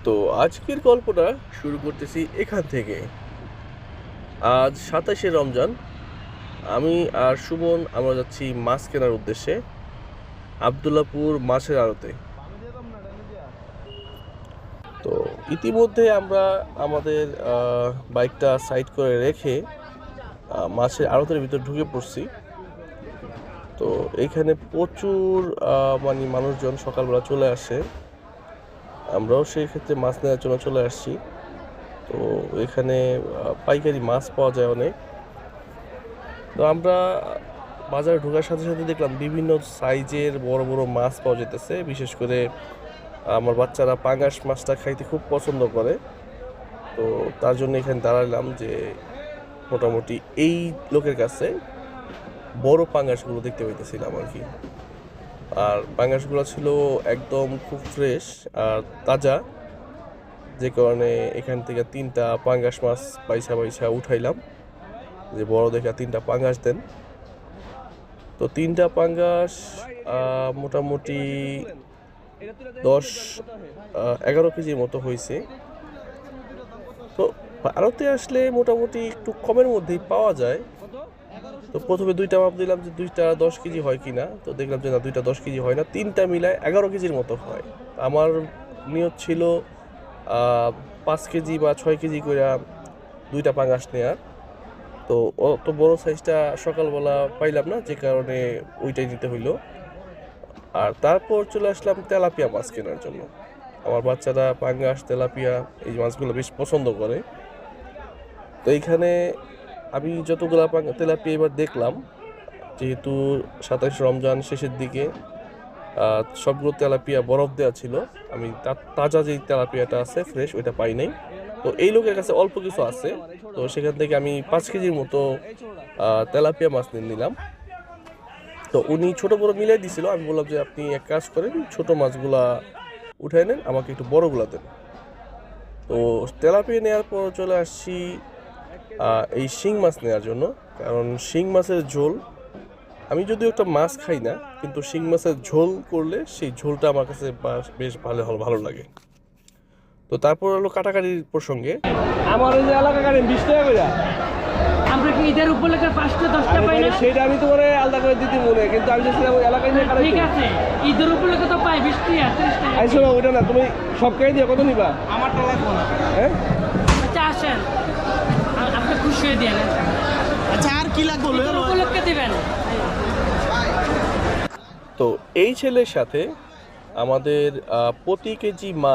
তো আজকের গল্পটা শুরু করতেছি এখান থেকে। আজ ২৭শে রমজান। আমি আর সুমন আমরা যাচ্ছি মাছ কেনার উদ্দেশ্যে আবদুল্লাপুর মাছের আড়তে। তো ইতিমধ্যে আমরা আমাদের বাইকটা সাইড করে রেখে মাছের আড়তের ভিতর ঢুকে পড়ছি। তো এখানে প্রচুর মানে মানুষজন সকালবেলা চলে আসে, আমরাও সেই ক্ষেত্রে মাছ নেওয়ার জন্য চলে আসছি। তো এখানে পাইকারি মাছ পাওয়া যায় অনেক। তো আমরা বাজারে ঢোকার সাথে সাথে দেখলাম বিভিন্ন সাইজের বড় বড় মাছ পাওয়া যেতেছে। বিশেষ করে আমার বাচ্চারা পাঙ্গাস মাছটা খাইতে খুব পছন্দ করে। তো তার জন্য এখানে দাঁড়ালাম যে মোটামুটি এই লোকের কাছে বড় পাঙ্গাসগুলো দেখতে পাইতেছিলাম আর কি। আর পাঙ্গাসগুলো ছিল একদম খুব ফ্রেশ আর তাজা, যে কারণে এখান থেকে 3টা পাঙ্গাস মাছ বাইছা উঠাইলাম, যে বড় দেখে 3টা পাঙ্গাস দেন। তো 3টা পাঙ্গাস মোটামুটি 10-11 কেজির মতো হয়েছে। তো ভারতে আসলে মোটামুটি একটু কমের মধ্যেই পাওয়া যায়। তো প্রথমে 2টা মাপ দিলাম যে 2টা 10 কেজি হয় কিনা, তো দেখলাম যে না, 2টা 10 কেজি হয় না, 3টা মিলায় 11 কেজির মতো হয়। আমার নিয়ত ছিল 5 কেজি বা 6 কেজি করে 2টা পাঙ্গাস নেওয়ার। তো অত বড় সাইজটা সকালবেলা পাইলাম না, যে কারণে ওইটাই নিতে হইলো। আর তারপর চলে আসলাম তেলাপিয়া মাছ কেনার জন্য। আমার বাচ্চারা পাঙ্গাস তেলাপিয়া এই মাছগুলো বেশ পছন্দ করে। তো এইখানে আমি যতগুলা তেলাপিয়া এবার দেখলাম, যেহেতু 27 রমজান শেষের দিকে, সবগুলো তেলাপিয়া বরফ দেওয়া ছিল। আমি তাজা যেই তেলাপিয়াটা আছে ফ্রেশ, ওইটা পাই নাই। তো এই লোকের কাছে অল্প কিছু আছে, তো সেখান থেকে আমি 5 কেজির মতো তেলাপিয়া মাছ নিয়ে নিলাম। তো উনি ছোট বড় মিলাই দিছিল। আমি বললাম যে আপনি এক কাজ করেন, ছোট মাছগুলা উঠাই নেন, আমাকে একটু বড়গুলা দেন। তো তেলাপিয়া নেওয়ার পর চলে আসছি এই শিং মাছ নেওয়ার জন্য। কারণ শিং মাছের ঝোল, আমি যদিও একটা মাছ খাই না, কিন্তু শিং মাছের ঝোল করলে সেই ঝোলটা আমার কাছে বেশ ভালো লাগে। তো তারপর হলো কাটাকাটির প্রসঙ্গে, আমার ওই যে এলাকা গাড়ি 20 টাকা করে। আমরা কি ঈদের উপলক্ষে 5টা 10টা পাই না? সেটা আমি তোমার আলাদা করে দিতে মনে, কিন্তু আমি যেছিলাম ওই এলাকায় নিয়ে কাটাই। ঠিক আছে, ঈদের উপলক্ষে তো পাই 20 টাকা 30 টাকা। আইসো না, ওইটা না, তুমি সব খাই দিয়ে কত নিবা? আমারটা লাগবে না। হ্যাঁ আচ্ছা আসেন, আপনি খুশি হয়ে দেন। আচ্ছা, আর কি লাগবে ঈদের উপলক্ষে দিবেন। তো এই ছেলের সাথে আমাদের প্রতি কেজি মাছ